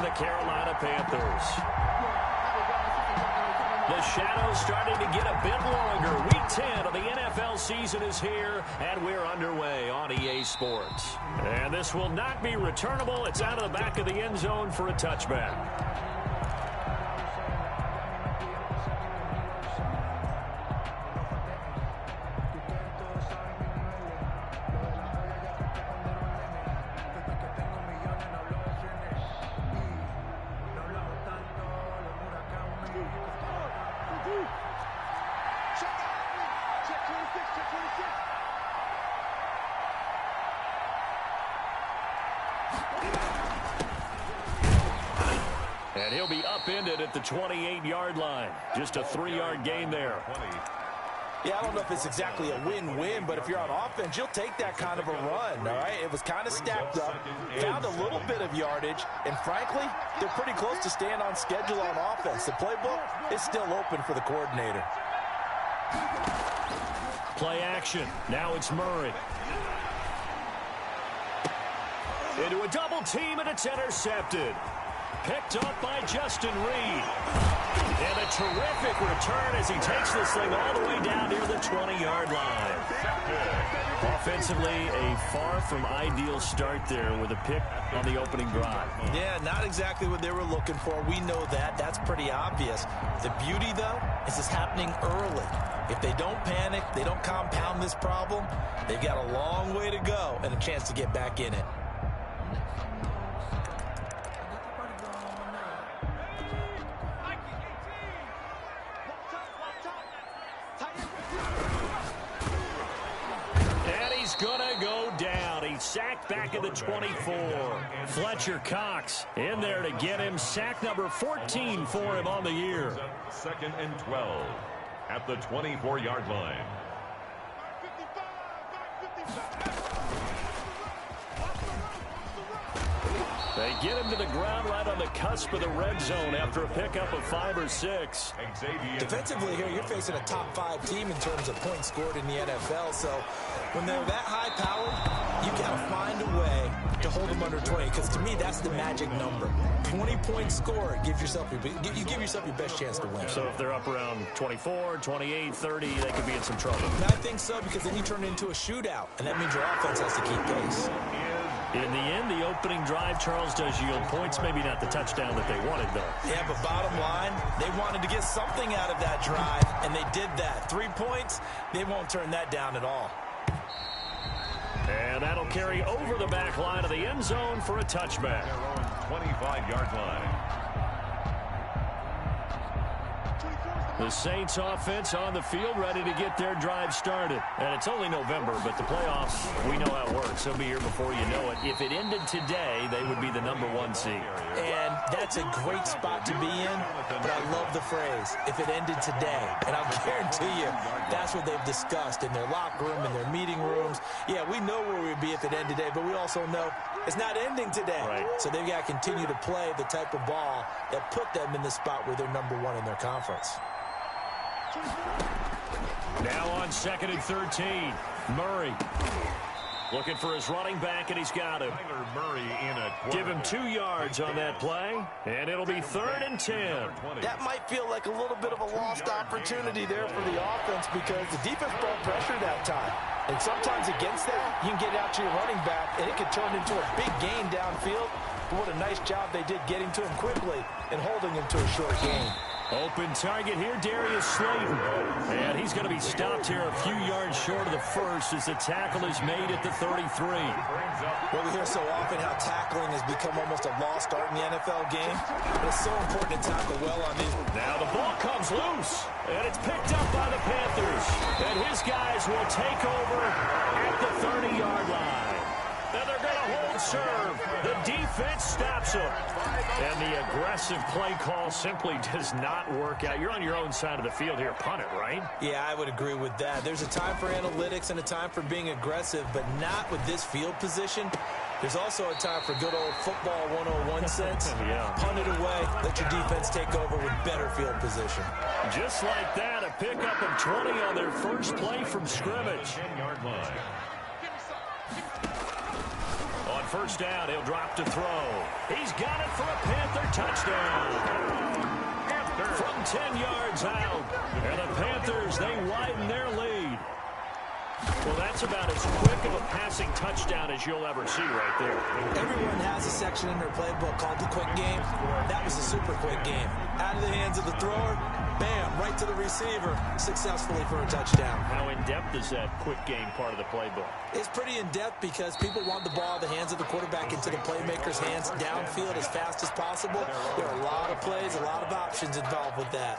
the Carolina Panthers. The shadow's starting to get a bit longer. Week 10 of the NFL season is here, and we're underway on EA Sports. And this will not be returnable. It's out of the back of the end zone for a touchback. And he'll be upended at the 28-yard line. Just a 3-yard gain there. Yeah, I don't know if it's exactly a win-win, but if you're on offense, you'll take that kind of a run, all right? It was kind of stacked up, found a little bit of yardage, and frankly, they're pretty close to staying on schedule on offense. The playbook is still open for the coordinator. Play action. Now it's Murray. Into a double team, and it's intercepted. Picked up by Justin Reed. And a terrific return as he takes this thing all the way down near the 20-yard line. Offensively, a far from ideal start there with a pick on the opening drive. Yeah, not exactly what they were looking for. We know that. That's pretty obvious. The beauty, though, is it's happening early. If they don't panic, they don't compound this problem, they've got a long way to go and a chance to get back in it. Gonna go down. He's sacked back at the 24. Fletcher Cox in there to get him. Sack number 14 for him on the year. 2nd and 12 at the 24-yard line. They get him to the ground right on the cusp of the red zone after a pickup of 5 or 6. Defensively here, you're facing a top 5 team in terms of points scored in the NFL. So when they're that high-powered, you got to find a way to hold them under 20. Because to me, that's the magic number. 20 points scored, you give yourself your best chance to win. So if they're up around 24, 28, 30, they could be in some trouble. And I think so, because then you turn it into a shootout, and that means your offense has to keep pace. In the end, the opening drive, Charles, does yield points. Maybe not the touchdown that they wanted, though. Yeah, but bottom line, they wanted to get something out of that drive, and they did that. 3 points, they won't turn that down at all. And that'll carry over the back line of the end zone for a touchback. Their own 25-yard line. The Saints offense on the field ready to get their drive started. And it's only November, but the playoffs, we know how it works. They'll be here before you know it. If it ended today, they would be the #1 seed. And that's a great spot to be in, but I love the phrase, if it ended today. And I'll guarantee you, that's what they've discussed in their locker room, in their meeting rooms. Yeah, we know where we'd be if it ended today, but we also know it's not ending today. Right. So they've got to continue to play the type of ball that put them in the spot where they're #1 in their conference. Now on 2nd and 13, Murray looking for his running back, and he's got him. Kyler Murray in a Give him 2 yards on that play, and it'll be 3rd and 10. That might feel like a little bit of a lost opportunity there for the offense because the defense brought pressure that time. And sometimes against that, you can get out to your running back, and it could turn into a big gain downfield. But what a nice job they did getting to him quickly and holding him to a short gain. Open target here, Darius Slayton. And he's going to be stopped here a few yards short of the first as the tackle is made at the 33. Well, we hear so often how tackling has become almost a lost art in the NFL game. But it's so important to tackle well on these. Now the ball comes loose, and it's picked up by the Panthers. And his guys will take over at the 30-yard line. And they're going to hold serve. The defense stops him. And the aggressive play call simply does not work out. You're on your own side of the field here. Punt it, right? Yeah, I would agree with that. There's a time for analytics and a time for being aggressive, but not with this field position. There's also a time for good old football 101 sense. Yeah. Punt it away. Let your defense take over with better field position. Just like that, a pickup of 20 on their first play from scrimmage. 10-yard line. On first down, he'll drop to throw. He's got it for a Panther touchdown. From 10 yards out. And the Panthers, they widen their lead. Well, that's about as quick of a passing touchdown as you'll ever see right there. Everyone has a section in their playbook called the quick game. That was a super quick game. Out of the hands of the thrower, bam, right to the receiver, successfully for a touchdown. How in-depth is that quick game part of the playbook? It's pretty in-depth because people want the ball in the hands of the quarterback into the playmaker's hands downfield as fast as possible. There are a lot of plays, a lot of options involved with that.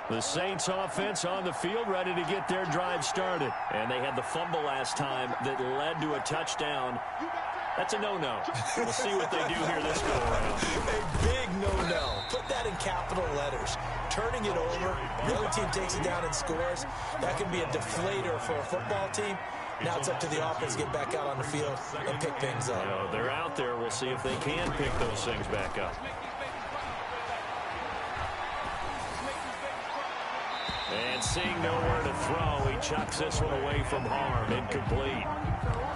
The Saints offense on the field ready to get their drive started. And they had the fumble last time that led to a touchdown. That's a no-no. We'll see what they do here this go-around. A big no-no. Put that in capital letters. Turning it over, the other team takes it down and scores. That can be a deflator for a football team. Now it's up to the offense to get back out on the field and pick things up. You know, they're out there. We'll see if they can pick those things back up. And seeing nowhere to throw, he chucks this one away from harm. Incomplete.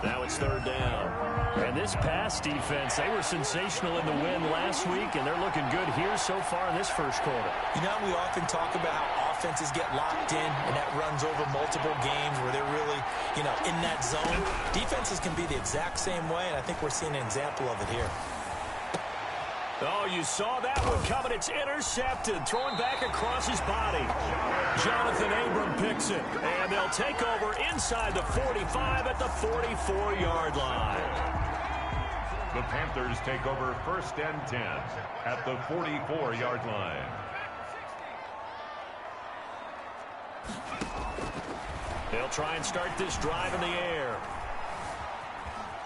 Now it's third down. And this pass defense, they were sensational in the win last week, and they're looking good here so far in this first quarter. You know, we often talk about how offenses get locked in, and that runs over multiple games where they're really, you know, in that zone. Defenses can be the exact same way, and I think we're seeing an example of it here. Oh, you saw that one coming. It's intercepted. Throwing back across his body. Jonathan Abram picks it. And they'll take over inside the 45 at the 44-yard line. The Panthers take over 1st and 10 at the 44-yard line. They'll try and start this drive in the air.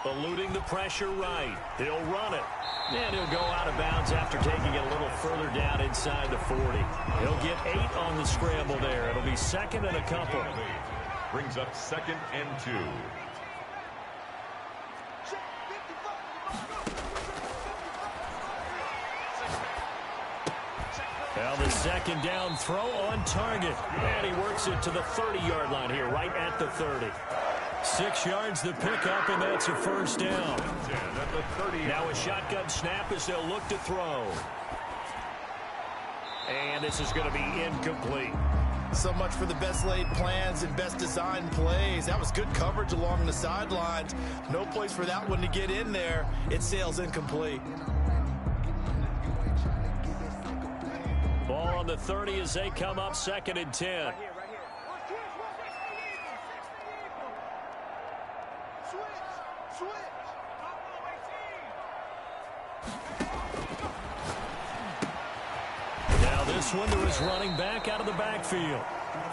Eluding the pressure right. He'll run it. And he'll go out of bounds after taking it a little further down inside the 40. He'll get 8 on the scramble there. It'll be second and a couple. Brings up 2nd and 2. Well, the second down throw on target. And he works it to the 30-yard line here, right at the 30. 6 yards the pickup, and that's a first down. Now a shotgun snap as they'll look to throw. And this is going to be incomplete. So much for the best laid plans and best designed plays. That was good coverage along the sidelines. No place for that one to get in there. It sails incomplete. Ball on the 30 as they come up 2nd and 10. Now this one to his running back out of the backfield.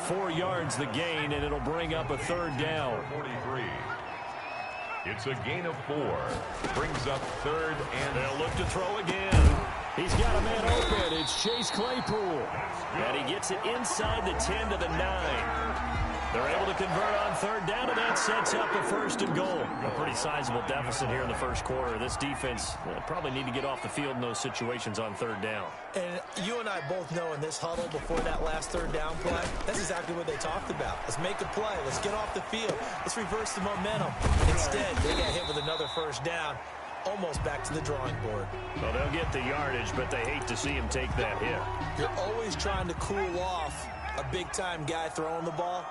4 yards the gain, and it'll bring up a third down. 43. It's a gain of 4. Brings up 3rd and... They'll look to throw again. He's got a man open. It's Chase Claypool. And he gets it inside the 10 to the 9. They're able to convert on third down, and that sets up a 1st and goal. A pretty sizable deficit here in the first quarter. This defense probably need to get off the field in those situations on third down. And you and I both know in this huddle before that last third down play, that's exactly what they talked about. Let's make a play. Let's get off the field. Let's reverse the momentum. Instead, they got hit with another first down. Almost back to the drawing board. Well, they'll get the yardage, but they hate to see him take that hit. You're always trying to cool off a big-time guy throwing the ball,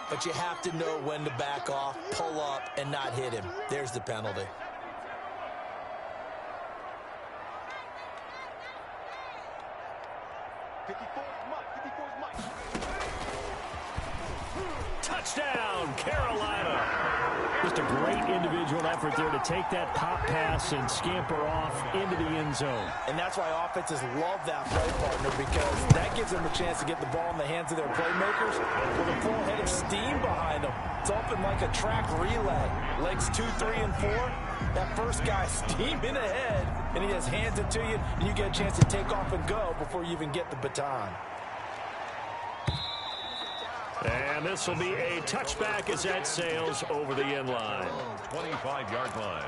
but you have to know when to back off, pull up, and not hit him. There's the penalty. Touchdown, Carolina. Just a great individual effort there to take that pop pass and scamper off into the end zone. And that's why offenses love that play partner, because that gives them a chance to get the ball in the hands of their playmakers with a full head of steam behind them. It's open like a track relay. Legs 2, 3, and 4. That first guy steaming ahead, and he just hands it to you, and you get a chance to take off and go before you even get the baton. And this will be a touchback as that sails over the end line. 25-yard line.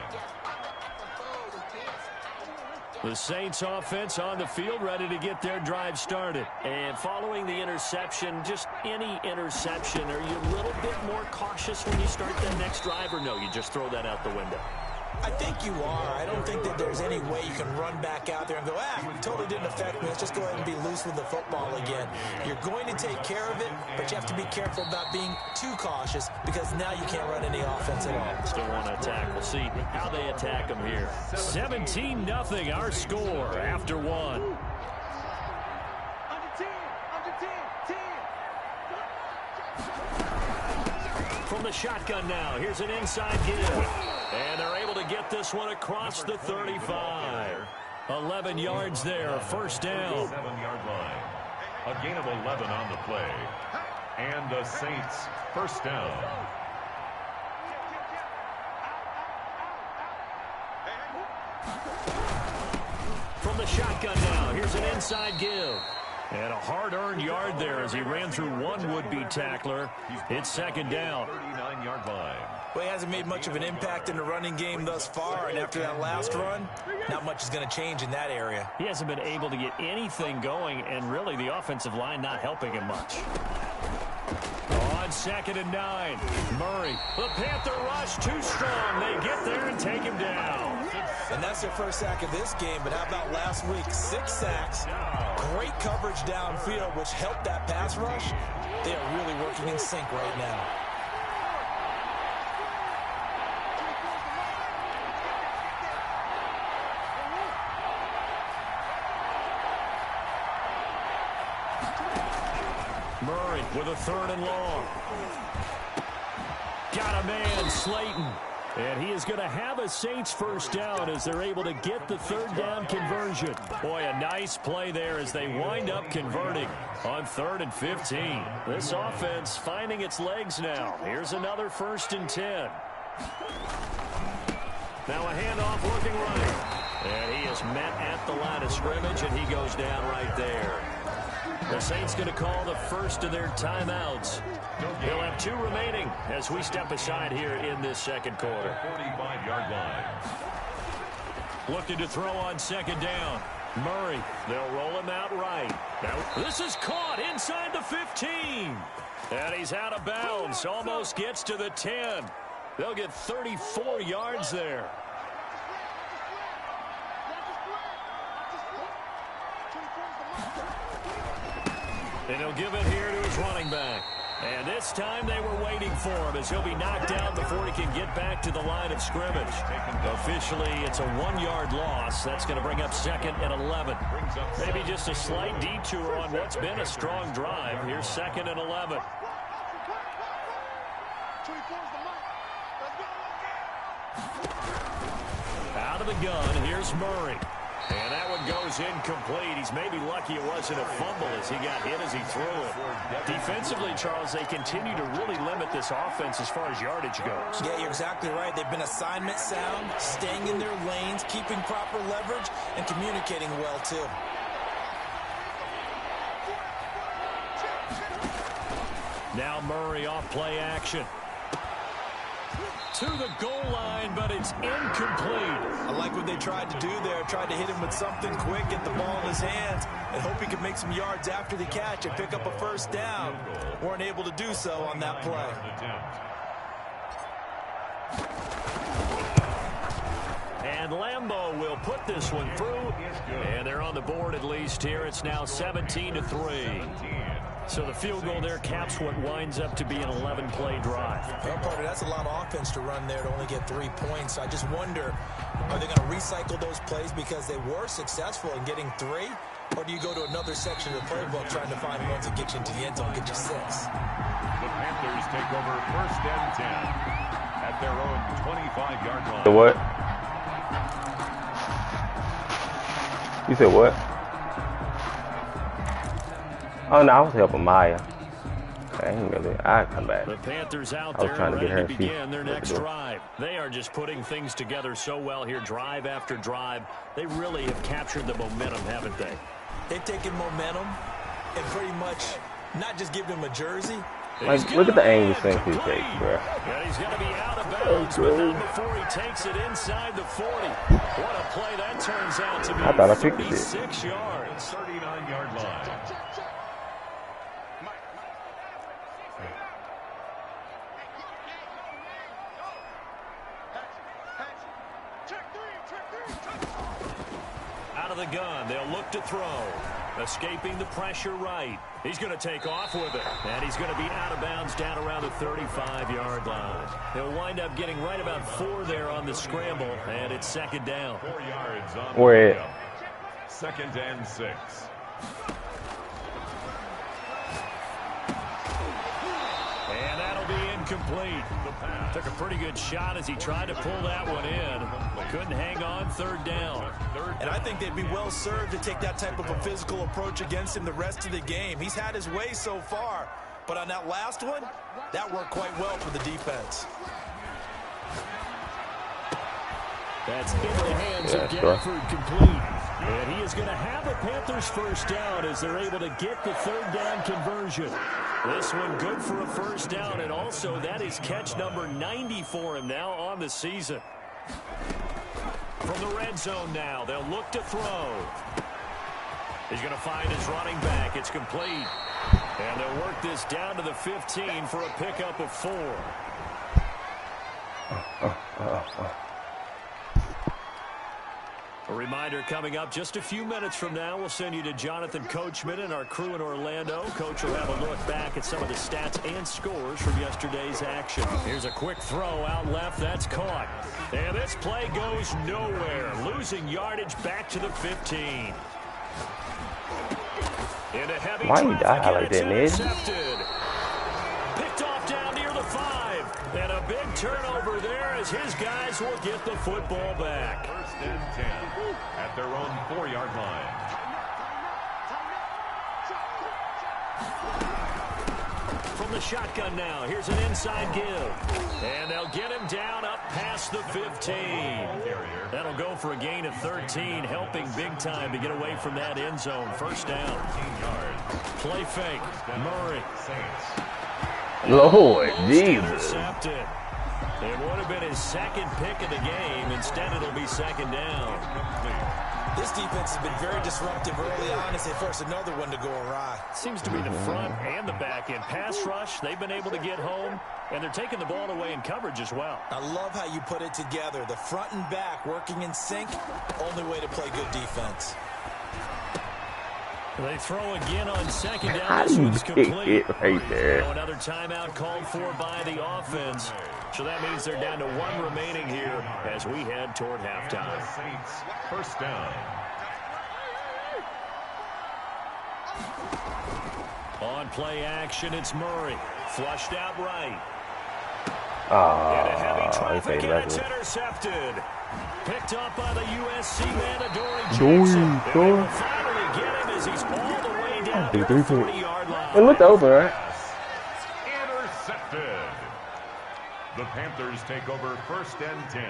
The Saints offense on the field ready to get their drive started. And following the interception, just any interception, are you a little bit more cautious when you start that next drive, or no, you just throw that out the window? I think you are. I don't think that there's any way you can run back out there and go, totally didn't affect me. Let's just go ahead and be loose with the football again. You're going to take care of it, but you have to be careful about being too cautious because now you can't run any offense at all. Still want to attack. We'll see how they attack them here. 17-0 our score after one. From the shotgun now, here's an inside give. And they're able to get this one across the 35. 11 yards there, first down. 7-yard line. A gain of 11 on the play. And the Saints first down. From the shotgun now, here's an inside give. And a hard-earned yard there as he ran through one would-be tackler. It's second down. 39-yard line. Well, he hasn't made much of an impact in the running game thus far, and after that last run, not much is going to change in that area. He hasn't been able to get anything going, and really the offensive line not helping him much. On 2nd and 9, Murray. The Panther rush too strong. They get there and take him down. And that's their first sack of this game, but how about last week? 6 sacks, great coverage downfield, which helped that pass rush. They are really working in sync right now. Murray with a 3rd and long. Got a man, Slayton. And he is going to have a Saints first down as they're able to get the 3rd down conversion. Boy, a nice play there as they wind up converting on 3rd and 15. This offense finding its legs now. Here's another 1st and 10. Now a handoff looking right. And he is met at the line of scrimmage, and he goes down right there. The Saints going to call the first of their timeouts. They'll have 2 remaining as we step aside here in this second quarter. 45-yard line. Looking to throw on 2nd down. Murray, they'll roll him out right. Now, this is caught inside the 15. And he's out of bounds. Almost gets to the 10. They'll get 34 yards there. And he'll give it here to his running back. And this time they were waiting for him as he'll be knocked down before he can get back to the line of scrimmage. Officially, it's a 1-yard loss. That's going to bring up 2nd and 11. Maybe just a slight detour on what's been a strong drive. Here's 2nd and 11. Out of the gun, here's Murray. And that one goes incomplete. He's maybe lucky it wasn't a fumble as he got hit as he threw it. Defensively, Charles, they continue to really limit this offense as far as yardage goes. Yeah, you're exactly right. They've been assignment sound, staying in their lanes, keeping proper leverage, and communicating well, too. Now Murray off play action. To the goal line, but it's incomplete. I like what they tried to do there. Tried to hit him with something quick, get the ball in his hands, and hope he could make some yards after the catch and pick up a first down. Weren't able to do so on that play. And Lambeau will put this one through. And they're on the board at least here. It's now 17-3. So the field goal there caps what winds up to be an 11-play drive. Well, Carter, that's a lot of offense to run there to only get 3 points. I just wonder, are they going to recycle those plays because they were successful in getting 3? Or do you go to another section of the playbook trying to find ones that get you into the end zone, get you 6? The Panthers take over 1st and 10 at their own 25-yard line. The what? You said what? Oh no, I was helping Maya. I ain't really. I come back. The Panthers out I was there trying to get her ready to to see begin their what to next do. drive. They are just putting things together so well here, drive after drive. They really have captured the momentum, haven't they? They've taken momentum and pretty much not just given him a jersey. Like, look at the angle thing he takes, bro. And he's going to be out of bounds, but not before he takes it inside the 40. What a play that turns out to be. I thought I fixed it. 36 yards. 39-yard line. of the gun. They'll look to throw. Escaping the pressure right. He's going to take off with it. And he's going to be out of bounds down around the 35-yard line. He'll wind up getting right about 4 there on the scramble. And it's second down. 4 yards on Wait. the 2nd and 6. And that'll be incomplete. Took a pretty good shot as he tried to pull that one in. Couldn't hang on, 3rd down. And I think they'd be well served to take that type of a physical approach against him the rest of the game. He's had his way so far, but on that last one, that worked quite well for the defense. That's into the hands of Gafford, complete. And he is going to have a Panthers first down as they're able to get the 3rd down conversion. This one good for a first down, and also that is catch number 90 for him now on the season. From the red zone now, they'll look to throw. He's going to find his running back. It's complete. And they'll work this down to the 15 for a pickup of 4. A reminder coming up just a few minutes from now, we'll send you to Jonathan Coachman and our crew in Orlando. Coach will have a look back at some of the stats and scores from yesterday's action. Here's a quick throw out left. That's caught. And this play goes nowhere. Losing yardage back to the 15. Into heavy Why you die traffic, like that, Ned? intercepted. Picked off down near the 5. And a big turnover there as his guys will get the football back. 1st and 10 at their own 4-yard line. From the shotgun now, here's an inside give. And they'll get him down up past the 15. That'll go for a gain of 13, helping big time to get away from that end zone. First down. Play fake. Murray. Lord Jesus. Intercepted. It would have been his 2nd pick of the game. Instead, it'll be 2nd down. This defense has been very disruptive early on as they force another one to go awry. Seems to be the front and the back end. Pass rush, they've been able to get home, and they're taking the ball away in coverage as well. I love how you put it together. The front and back working in sync, only way to play good defense. They throw again on 2nd down. How This do you one's pick complete. it right there? Another timeout called for by the offense. So that means they're down to 1 remaining here as we head toward halftime. Saints, first down. On play action, it's Murray. Flushed out right. Into heavy Oh, he traffic, played and it's left. intercepted. Picked up by the USC man, Adoree Dory, Jackson. And they Dory. will finally get him as he's all the way down to Dude, the dude. 40-yard line. It looked open, right? Intercepted. The Panthers take over 1st and 10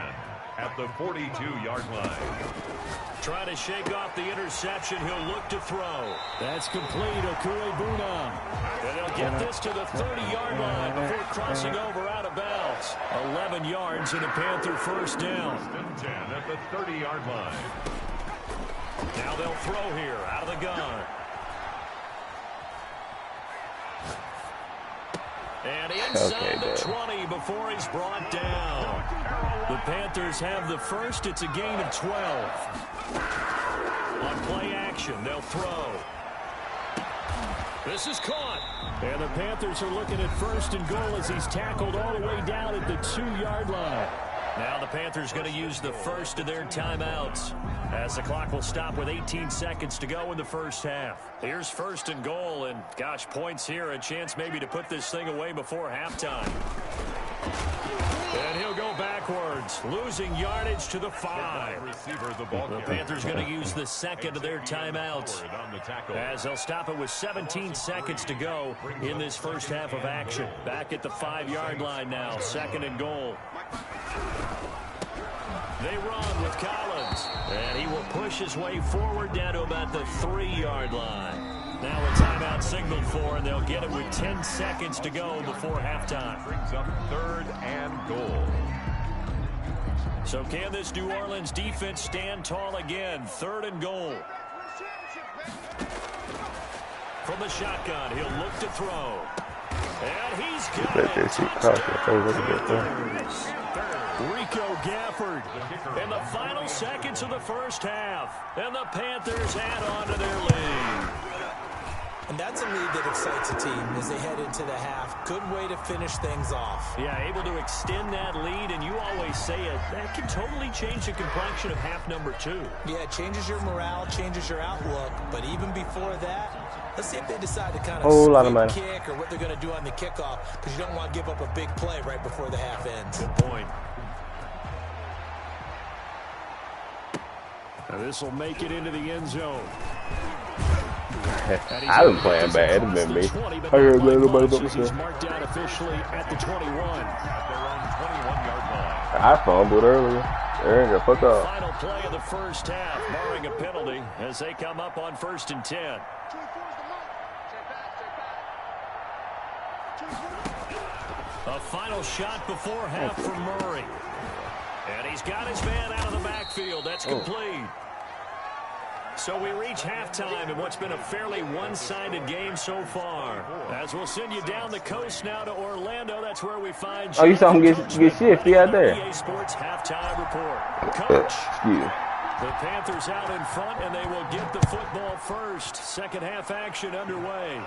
at the 42-yard line. Trying to shake off the interception. He'll look to throw. That's complete. Okuegbuna. And they'll get this to the 30-yard line before crossing over out of bounds. 11 yards and a Panther first down. 1st and 10 at the 30-yard line. Now they'll throw here out of the gun. And inside the 20 before he's brought down. The Panthers have the first. It's a gain of 12. On play action, they'll throw. This is caught. And the Panthers are looking at 1st and goal as he's tackled all the way down at the 2-yard line. Now the Panthers going to use the first of their timeouts as the clock will stop with 18 seconds to go in the first half. Here's 1st and goal, and gosh, points here, a chance maybe to put this thing away before halftime. And he'll go backwards, losing yardage to the 5. The Panthers going to use the 2nd of their timeouts as they'll stop it with 17 seconds to go in this first half of action. Back at the 5-yard line now, 2nd and goal. They run with Collins, and he will push his way forward down to about the 3-yard line. Now a timeout signaled for, and they'll get it with 10 seconds to go before halftime. Brings up 3rd and goal. So can this New Orleans defense stand tall again? 3rd and goal. From the shotgun, he'll look to throw. And he's got Let that shit cross your face. Look at that. Rico Gafford in the final seconds of the first half. And the Panthers add on to their lead. And that's a lead that excites a team as they head into the half. Good way to finish things off. Yeah, able to extend that lead, and you always say it, that can totally change the complexion of half number 2. Yeah, it changes your morale, changes your outlook. But even before that, let's see if they decide to kind of kick or what they're going to do on the kickoff, because you don't want to give up a big play right before the half ends. Good point. Now this will make it into the end zone. I've been playing bad. It's been me. I heard nobody but he's marked out officially at the 21. I fumbled earlier. There you go. Fuck off. Final play of the first half, barring a penalty, as they come up on 1st and 10. A final shot before half for Murray. And he's got his man out of the backfield. That's complete. So we reach halftime in what's been a fairly one-sided game so far. As we'll send you down the coast now to Orlando. That's where we find. Oh, you saw him get shifty out there. EA Sports halftime report. Coach. Excuse me. The Panthers out in front, and they will get the football first. Second half action underway.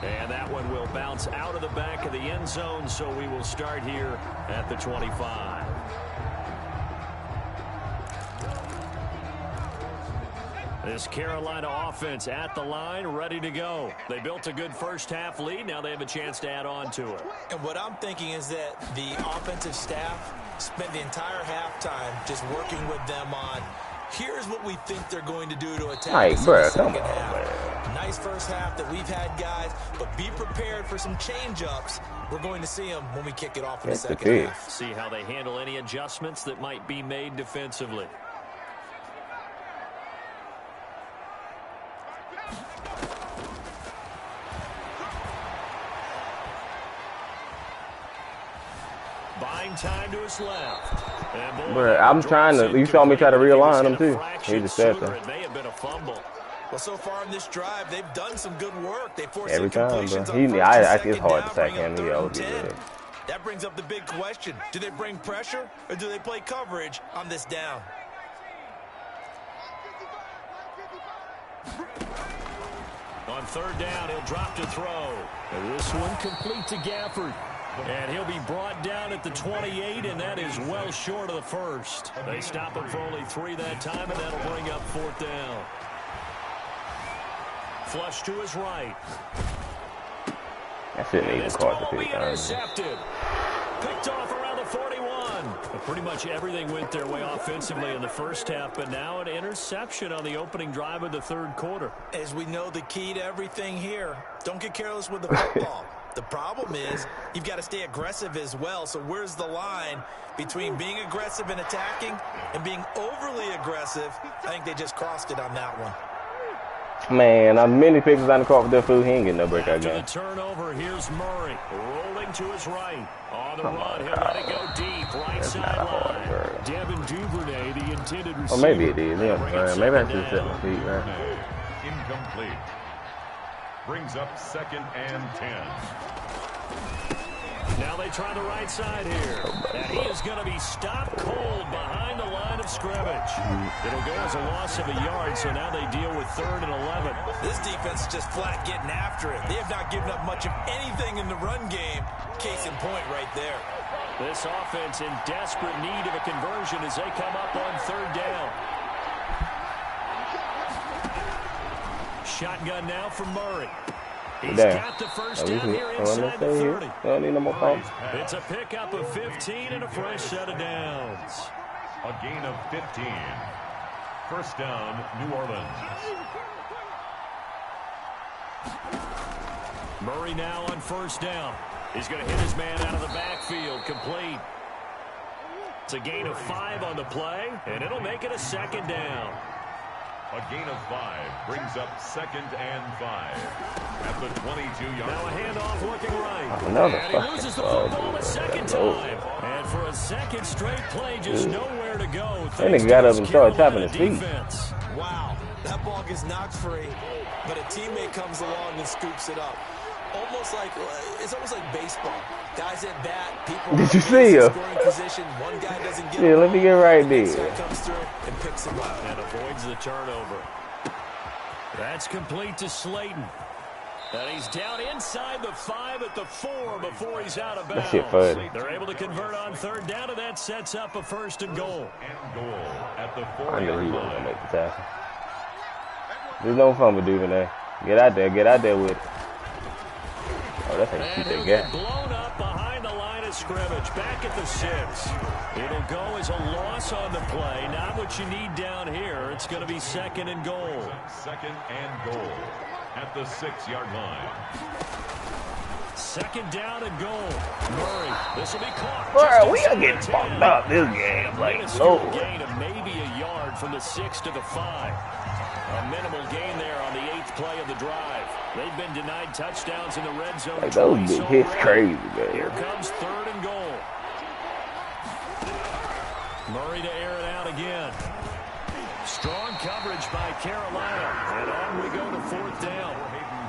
And that one will bounce out of the back of the end zone, so we will start here at the 25. This Carolina offense at the line, ready to go. They built a good first half lead. Now they have a chance to add on to it. And what I'm thinking is that the offensive staff spent the entire halftime just working with them on, here's what we think they're going to do to attack us in the second half. Nice first half that we've had, guys, but be prepared for some change-ups. We're going to see them when we kick it off in the second half. See how they handle any adjustments that might be made defensively. Buying time to his left. But I'm trying to. You saw me try to realign him too. He just said that. It may have been a fumble. Well, so far in this drive, they've done some good work. They forced every time, bro. it's hard to sack him. He always good. That brings up the big question: do they bring pressure or do they play coverage on this down? On 3rd down, he'll drop to throw. And this one complete to Gafford. And he'll be brought down at the 28, and that is well short of the first. They stop him for only 3 that time, and that'll bring up 4th down. Flush to his right. I shouldn't even call it the pick. Intercepted. Picked off around the 41. But pretty much everything went their way offensively in the first half, but now an interception on the opening drive of the 3rd quarter. As we know, the key to everything here, don't get careless with the football. The problem is you've got to stay aggressive as well. So where's the line between being aggressive and attacking and being overly aggressive? I think they just crossed it on that one. Man, many pictures on the call for their food. He ain't getting no breakout game. After the turnover, here's Murray rolling to his right. On the run, he'll let it go deep, right sideline. Devin Duvernay, the intended receiver. Or maybe it is. Yeah, maybe I should set my feet right. Incomplete. Brings up 2nd and 10. Now they try the right side here. And he is going to be stopped cold behind the line of scrimmage. It'll go as a loss of a yard, so now they deal with 3rd and 11. This defense is just flat getting after it. They have not given up much of anything in the run game. Case in point right there. This offense in desperate need of a conversion as they come up on 3rd down. Shotgun now from Murray. He's got the first down here inside the 30. Don't need no more calls. It's a pickup of 15 and a fresh set of downs. A gain of 15. First down, New Orleans. Murray now on 1st down. He's going to hit his man out of the backfield. Complete. It's a gain of 5 on the play, and it'll make it a 2nd down. A gain of 5 brings up 2nd and 5 at the 22-yard line. Now a handoff looking right. Another and he loses the football a second time. And for a second straight play, just nowhere to go. That nigga got up and started tapping his feet. Wow, that ball gets knocked free, but a teammate comes along and scoops it up. Almost like it's almost like baseball. Guys at bat, people. Did you see him? Position. One guy doesn't get. Yeah, let me get right there. Comes through and picks him up and avoids the turnover. That's complete to Slayton. And he's down inside the 5 at the 4 before he's out of bounds. That shit funny. They're able to convert on third down, and that sets up a 1st and goal. At the I knew he 4-yard wasn't gonna line. make the tackle. There's no fumble dude in there. Get out there with it. Oh, that's how you keep that gap. Blown up behind the line of scrimmage, back at the 6. It'll go as a loss on the play. Not what you need down here. It's going to be 2nd and goal. 2nd and goal at the 6-yard line. 2nd down and goal. Murray, this will be caught. Bro, we are getting fucked up this game. Like, no. Gain of maybe a yard from the 6 to the 5. A minimal gain there on the 8th play of the drive. They've been denied touchdowns in the red zone. Like, those big hits crazy, man. Here comes 3rd and goal. Murray to air it out again. Strong coverage by Carolina. And on we go to 4th down.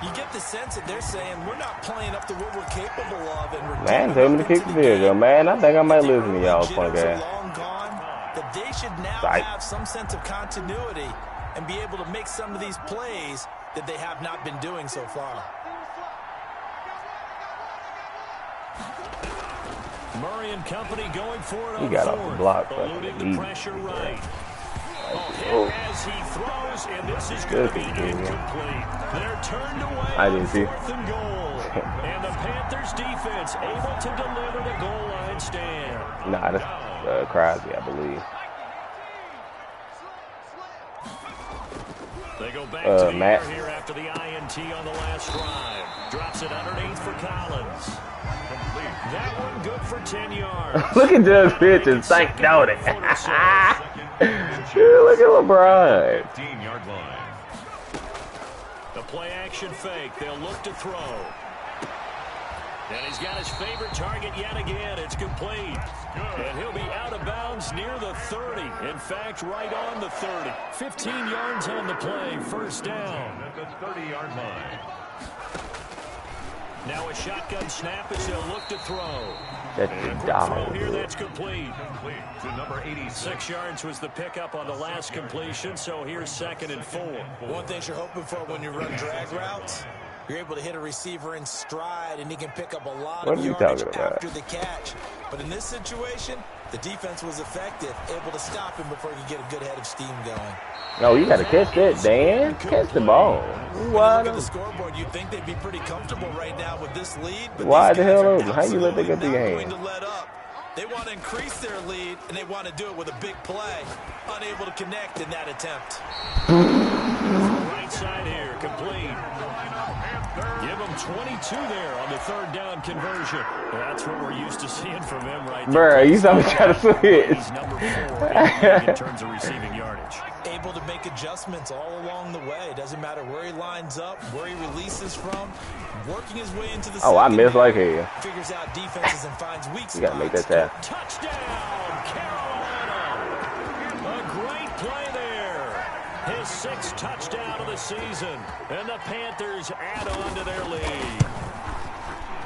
You get the sense that they're saying we're not playing up to what we're capable of. And Man, tell me to kick the field goal, man. I think I might listen to y'all punk ass. That they should now have some sense of continuity and be able to make some of these plays that they have not been doing so far. Murray and company going for it He on got off 4th. the block. Eluding the pressure right. Oh. As he throws, and this is going to be incomplete. They're turned away I didn't see. 4th and goal. And the Panthers defense able to deliver the goal line stand. Nah, that's Crosby, I believe. They go back to the Matt. air here after the INT on the last drive. Drops it underneath for Collins. Complete. That one good for 10 yards. Look at this pitch and thank Doty. Look at LeBron. 15-yard line. The play action fake. They'll look to throw. And he's got his favorite target yet again. It's complete. And he'll be out of bounds near the 30. In fact, right on the 30. 15 yards on the play. 1st down. At the 30-yard line. Now a shotgun snap as they'll look to throw. That's And a the quick dog. throw here that's complete. Complete to number 86. 6 yards was the pickup on the last completion, so here's 2nd and 4. One thing you're hoping for when you run drag routes, you're able to hit a receiver in stride, and he can pick up a lot What of are you yardage talking about? after the catch. But in this situation, the defense was effective, able to stop him before he could get a good head of steam going. No, you got to catch that, Dan. Catch the ball. When you Why look at the scoreboard, you'd think they'd be pretty comfortable right now with this lead. But Why these the guys hell are over? How you let that get to your absolutely hand? not going to let up. They want to increase their lead, and they want to do it with a big play. Unable to connect in that attempt. Right side here, complete. Give him 22 there on the 3rd down conversion. That's what we're used to seeing from him right there. Bruh, you saw me try to switch. He's number 4 in the league in terms of receiving yardage. Able to make adjustments all along the way. Doesn't matter where he lines up, where he releases from. Working his way into the Oh, I missed like hell. Figures out defenses and finds weak spots. You got to make that tackle. Touchdown, Carolina. A great play there. His 6th touchdown of the season. And the Panthers add on to their lead.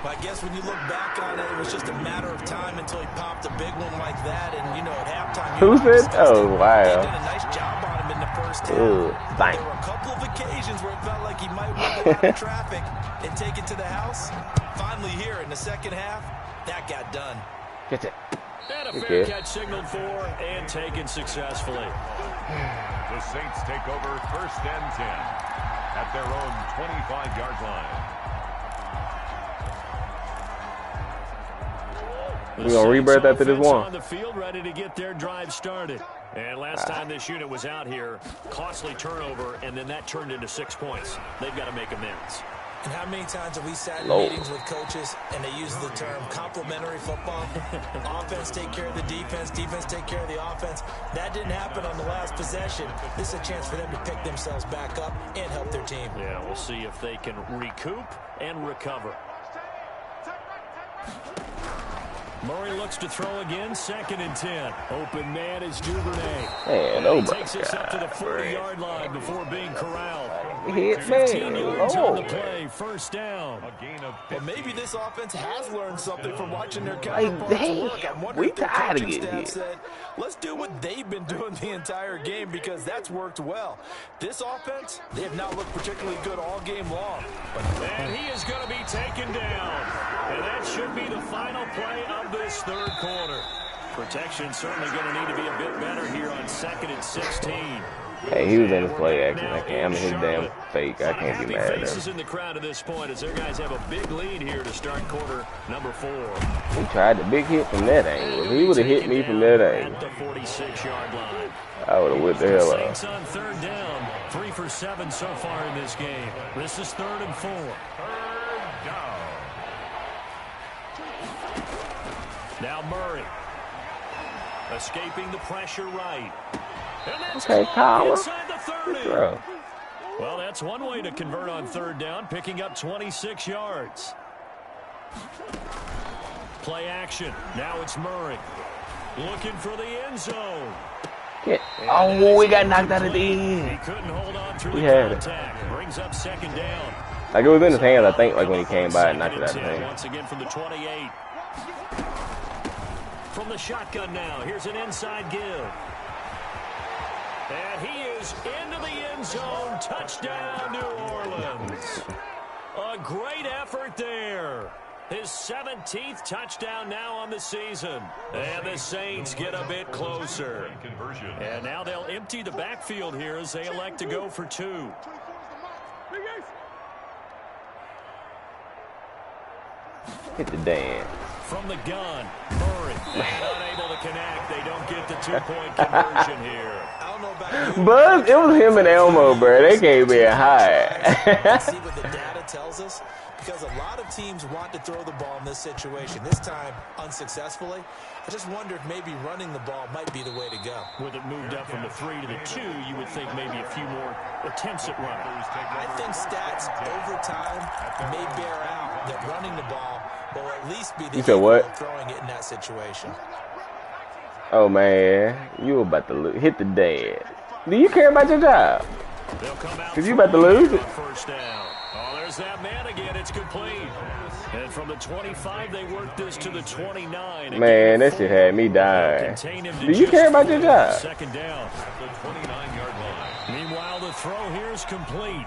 I guess when you look back on it, it was just a matter of time until he popped a big one like that. And, you know, at halftime, Who said? Oh, they wow. did a nice job on him in the first half. Ew, There were a couple of occasions where it felt like he might run out of traffic and take it to the house. Finally here in the second half, that got done. Catch it. And a Okay. fair catch signaled for and taken successfully. The Saints take over 1st and 10 at their own 25-yard line. We're going to rebirth after this one. On the field, ready to get their drive started. And last time this unit was out here, costly turnover, and then that turned into 6 points. They've got to make amends. And how many times have we sat in Lord. meetings with coaches and they use the term complementary football? Offense take care of the defense, defense take care of the offense. That didn't happen on the last possession. This is a chance for them to pick themselves back up and help their team. Yeah, we'll see if they can recoup and recover. Murray looks to throw again, 2nd and 10. Open man is Duvernay. Man, oh He my takes us up to the God, 40-yard line before being corralled. hit, 15 man. yards on the Lord. play, first down. A gain of Well, maybe this offense has learned something from watching their Like, counterparts hey, work. I wonder we if their tired of coaching getting staff hit. said, let's do what they've been doing the entire game because that's worked well. This offense, they have not looked particularly good all game long. And he is going to be taken down. And that should be the final play of this third quarter. Protection certainly going to need to be a bit better here on 2nd and 16. Hey, he was in his play action. I mean, his damn fake. I can't Happy be mad at faces him. in the crowd at this point as their guys have a big lead here to start quarter number 4. He tried the big hit from that angle. If he would have hit me from that At angle, the 46-yard line. I would have whipped the hell out. Saints on third down, 3 for 7 so far in this game. This is 3rd and 4. Now Murray. Escaping the pressure right. And that's Okay, power. inside the 30. Bro. Well, that's one way to convert on third down, picking up 26 yards. Play action. Now it's Murray. Looking for the end zone. Yeah. Oh, we got knocked out at the He end. couldn't hold on through We the had it. contact. Brings up 2nd down. Like, it was in his hands, I think, like when he came by and knocked it out of his 2nd and 10, hand. once again from the 28. From the shotgun now, here's an inside give. And he is into the end zone. Touchdown, New Orleans. A great effort there. His 17th touchdown now on the season. And the Saints get a bit closer. conversion. And now they'll empty the backfield here as they elect to go for 2. Hit the dance. From the gun, Murray. Unable to connect. They don't get the 2-point conversion here. I don't know about you. Buzz, it was him and Elmo, bro. They came in high. Let's see what the data tells us, because a lot of teams want to throw the ball in this situation. This time, unsuccessfully. I just wonder if maybe running the ball might be the way to go. With it moved up from the 3 to the 2, you would think maybe a few more attempts at running. I think stats over time may bear out that running the ball will at least be the You said what? equal of throwing it in that situation. Oh, man. You about to hit the dance. Do you care about your job? They'll come out Because you about to lose it. on first down. Oh, there's that man again. It's complete. And from the 25, they work this to the 29. Man, that shit had me dying. Do you care about your job? 2nd down. The 29-yard line. Meanwhile, the throw here is complete.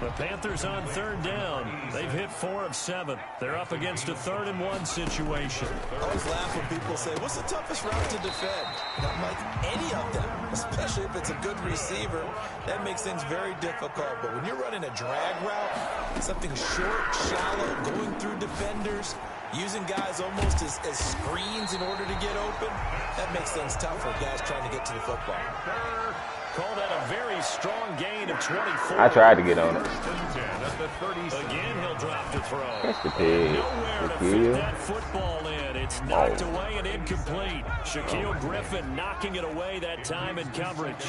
The Panthers on third down. They've hit 4 of 7. They're up against a 3rd and 1 situation. I always laugh when people say, what's the toughest route to defend? And I'm like, any of them, especially if it's a good receiver. That makes things very difficult. But when you're running a drag route, something short, shallow, going through defenders, using guys almost as screens in order to get open, that makes things tough for guys trying to get to the football. Call that a very strong gain of 24. I tried to get on it. Again, he'll drop to throw. Catch the pig. Nowhere to The fit kill. that football in. It's knocked away and incomplete. Shaquille Griffin knocking it away that time in coverage.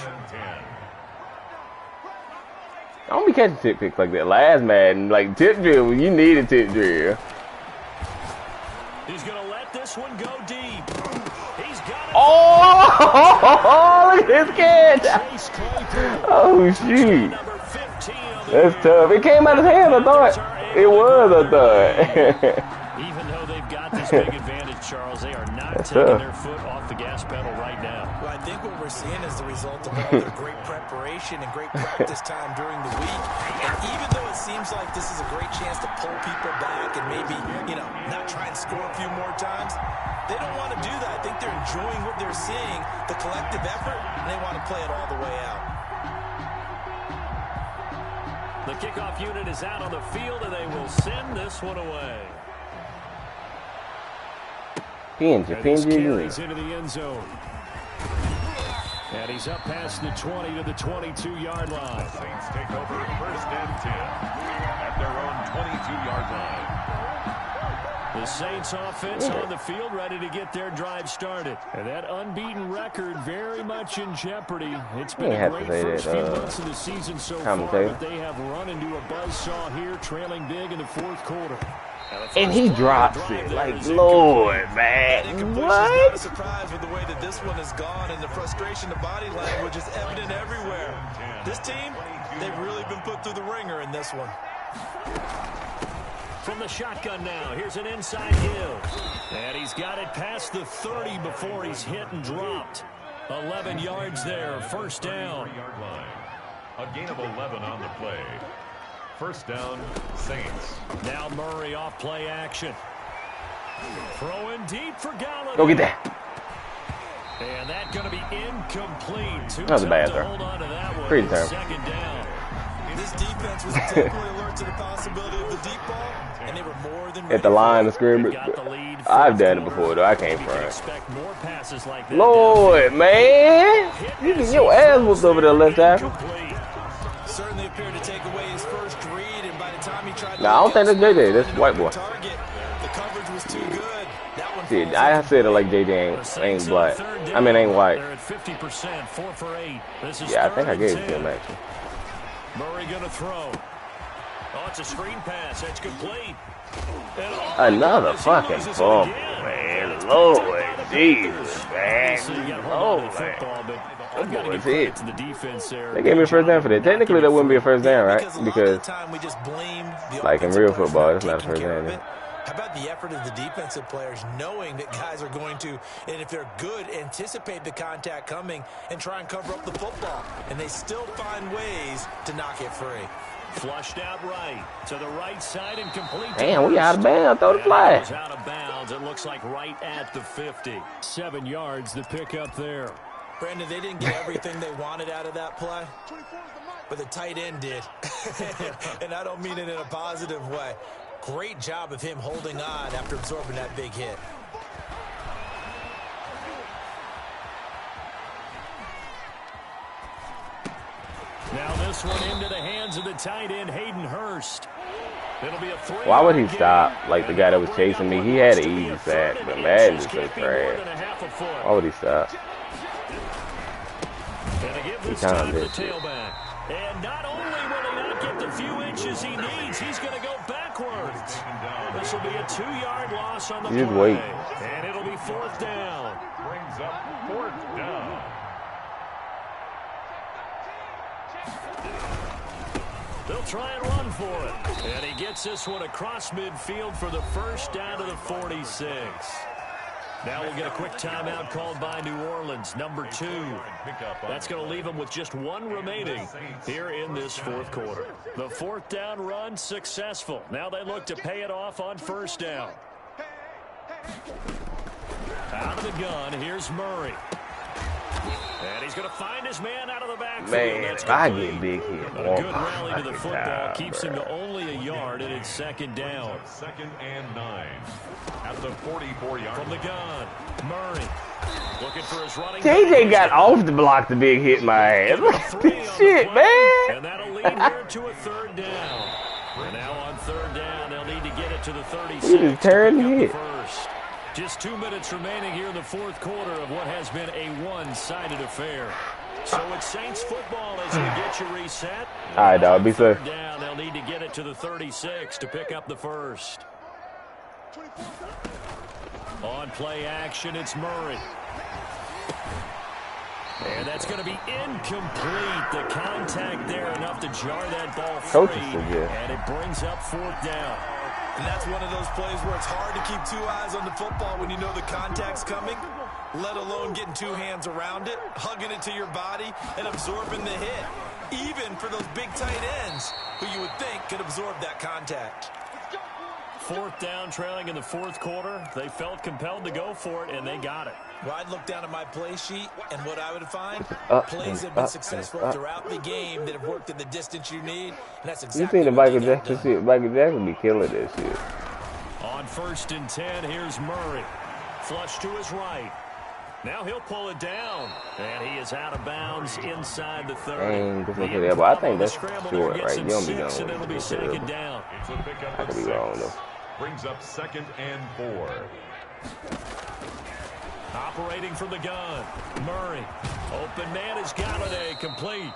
I don't be catching tip picks like that. Last Madden, like tip drill, you need a tip drill. He's going to let this one go deep. He's got it. Oh, look at this kid. Chase Claypool. Oh, shoot. Number 15 on the That's tough. It came out his hand, I thought. It was, I thought. Even though they've got this big advantage, Charles, they are not That's taking tough. their foot off the gas pedal right now. Well, I think what we're seeing is the result of all their great preparation and great practice time during the week. And even though it seems like this is a great chance to pull people back and maybe, not try and score a few more times, they don't want to do that. I think they're enjoying what they're seeing, the collective effort, and they want to play it all the way out. The kickoff unit is out on the field, and they will send this one away. And this carries into the end zone. And he's up past the 20 to the 22-yard line. Saints take over 1st and 10 at their own 22-yard line. The Saints offense on the field ready to get their drive started. And that unbeaten record very much in jeopardy. It's been a great first few months of the season so far, but they have run into a buzzsaw here, trailing big in the 4th quarter. And he drops it. Like, Lord, man. Not a What? surprise with the way that this one has gone, and the frustration, the body language is evident everywhere. This team, They've really been put through the ringer in this one. From the shotgun now, here's an inside give. And he's got it past the 30 before he's hit and dropped. 11 yards there, first down. 40-yard line. A gain of 11 on the play. First down, Saints. Now Murray off play action. Throwing deep for Galladay. Go get that. And that's going to be incomplete. That was a bad throw. Hold on to that one. Pretty terrible. Second down. This defense was definitely alert to the possibility of the deep ball, and they were more than ready. At the line of scrimmage. I've done it before, though. I can't front. Expect more passes like that. Lord, man. You get your ass whooped over there, left tackle. Certainly appeared to take away his first read, and by the time he tried to Nah, I don't think that's JJ. That's white boy. Target, the coverage was too good. That one Shit, I said it like JJ ain't black. I mean, ain't white. They're at 50%, 4 for 8. This is Yeah, I think I gave it to him, actually. Murray going to throw. Oh, it's a screen pass. That's complete. Another fucking fumble, man. Lord, Jesus, man. Oh, man. That boy was it. They gave me a first down for that. Technically, that wouldn't be a first down, right? Because, like in real football, it's not a first down. How about the effort of the defensive players knowing that guys are going to, and if they're good, anticipate the contact coming and try and cover up the football. And they still find ways to knock it free. Flushed out right to the right side and complete. Damn, we out of bounds. Throw the flag. Out of bounds. It looks like right at the 50. 7 yards to pick up there. Brandon, they didn't get everything they wanted out of that play, but the tight end did. And I don't mean it in a positive way. Great job of him holding on after absorbing that big hit. Now this one into the hands of the tight end, Hayden Hurst. It'll be a 3. Why would he stop like the guy that was chasing me? He had an easy sack, but Madden is so trash. Why would he stop? He timed this shit. And not only will he not get the few inches he needs, he's going to go backwards. This will be a 2-yard loss on the play. Just wait. And it'll be 4th down. Brings up 4th down. They'll try and run for it. And he gets this one across midfield for the first down to the 46. Now we'll get a quick timeout called by New Orleans, number 2. That's going to leave them with just 1 remaining here in this 4th quarter. The 4th down run successful. Now they look to pay it off on 1st down. Out of the gun, here's Murray. And he's going to find his man out of the backfield. Man, if I get big hit, a good rally to the football keeps him to only a yard, and it's 2nd down. 2nd and 9 at the 44-yard. From the gun, Murray looking for his running. JJ got off to block the big hit my ass. Look at this shit, man. And that'll lead here to a 3rd down. And now on 3rd down, they'll need to get it to the 36. He just turned and hit. Just 2 minutes remaining here in the 4th quarter of what has been a one-sided affair. So it's Saints football as we get you reset. All right, dog. Be safe. Down, they'll need to get it to the 36 to pick up the first. On play action, it's Murray. And that's going to be incomplete. The contact there enough to jar that ball free. Coach is so good. And it brings up 4th down. And that's one of those plays where it's hard to keep 2 eyes on the football when you know the contact's coming, let alone getting 2 hands around it, hugging it to your body, and absorbing the hit. Even for those big tight ends who you would think could absorb that contact. 4th down, trailing in the 4th quarter. They felt compelled to go for it, and they got it. Well, I'd look down at my play sheet, and what I would find, plays have been successful throughout the game that have worked at the distance you need, and that's exactly you seen the Michael Jackson shit. Michael Jackson be killing that shit. On 1st and 10, here's Murray. Flush to his right. Now he'll pull it down, and he is out of bounds inside the 30. Dang, I think that's short, right? You don't be going with it. It'll be 2nd down. I could be wrong, though. Brings up 2nd and 4. Operating from the gun, Murray. Open man is Galladay, complete.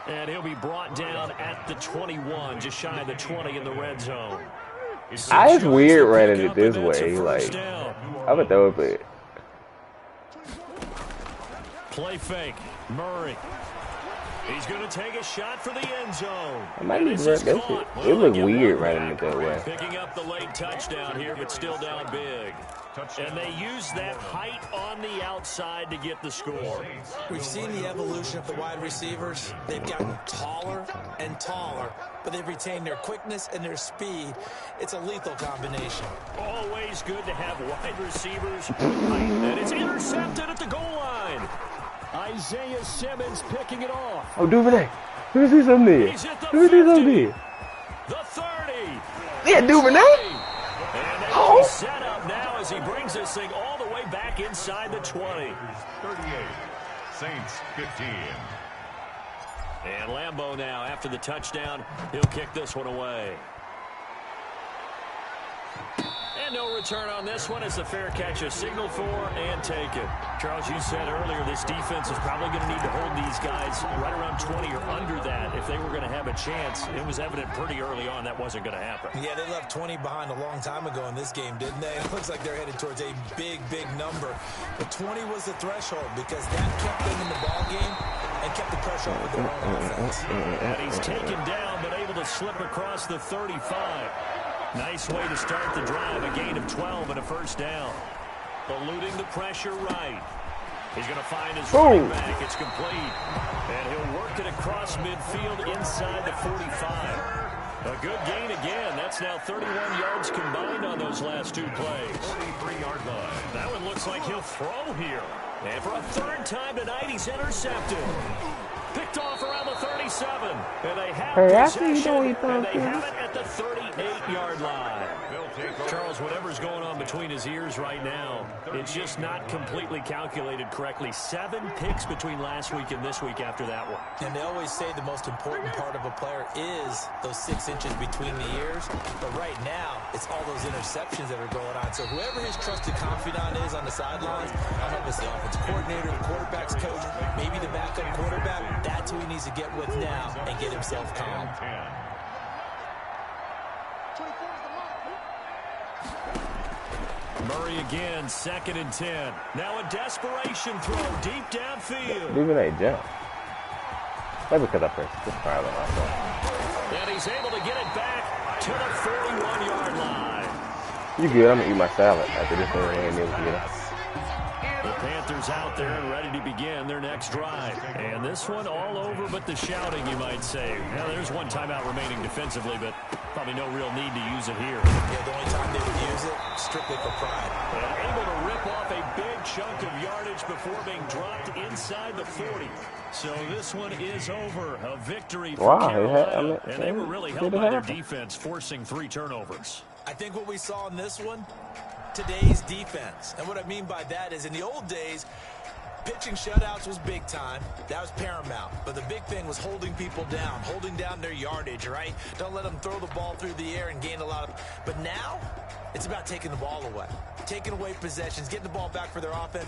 And he'll be brought down at the 21, just shy of the 20 in the red zone. It's weird running it this way. Like, I would throw it, but play fake, Murray. He's going to take a shot for the end zone. I might need to run that shit. It look weird running it that way. Picking up the late touchdown here, but still down big. And they use that height on the outside to get the score. We've seen the evolution of the wide receivers. They've gotten taller and taller, but they've retained their quickness and their speed. It's a lethal combination. Always good to have wide receivers. And it's intercepted at the goal line. Isaiah Simmons picking it off. Oh, Duvernay. Let me see something there. He's at the Let me see something 50. there. The 30. Yeah, Duvernay. And they Oh. set up now as he brings this thing all the way back inside the 20. 38. Saints 15. And Lambeau now, after the touchdown, he'll kick this one away. And no return on this one. It's a fair catch, a signal for and take it. Charles, you said earlier this defense is probably going to need to hold these guys right around 20 or under that if they were going to have a chance. It was evident pretty early on that wasn't going to happen. Yeah, they left 20 behind a long time ago in this game, didn't they? It looks like they're headed towards a big, big number. But 20 was the threshold because that kept them in the ball game and kept the pressure off of their own offense. And he's taken down but able to slip across the 35. Nice way to start the drive. A gain of 12 and a first down. Eluding the pressure right. He's going to find his running back. It's complete. And he'll work it across midfield inside the 45. A good gain again. That's now 31 yards combined on those last two plays. 43-yard line. That one looks like he'll throw here. And for a third time tonight, he's intercepted. Picked off around the 37. And they have possession. And they have it at the 38-yard line. Charles, whatever's going on between his ears right now, it's just not completely calculated correctly. 7 picks between last week and this week after that one. And they always say the most important part of a player is those 6 inches between the ears. But right now, it's all those interceptions that are going on. So whoever his trusted confidant is on the sidelines, I don't know if it's the offensive coordinator, the quarterback's coach, maybe the backup quarterback, that's who he needs to get with now and get himself calm. Murray again, 2nd and 10. Now a desperation throw deep downfield. Duvernay jump. Maybe because I pressed this fire on myself. And he's able to get it back to the 41-yard line. You good? I'm going to eat my salad after this one. And it was good. The Panthers out there and ready to begin their next drive. And this one all over but the shouting, you might say. Now, there's one timeout remaining defensively, but probably no real need to use it here. Yeah, the only time they would use it, strictly for pride. And able to rip off a big chunk of yardage before being dropped inside the 40. So this one is over. A victory for Carolina. And they were really helped by their defense, forcing 3 turnovers. I think what we saw in this one, today's defense. And what I mean by that is in the old days, pitching shutouts was big time. That was paramount. But the big thing was holding people down, holding down their yardage, right? Don't let them throw the ball through the air and gain a lot of... But now, it's about taking the ball away. Taking away possessions, getting the ball back for their offense.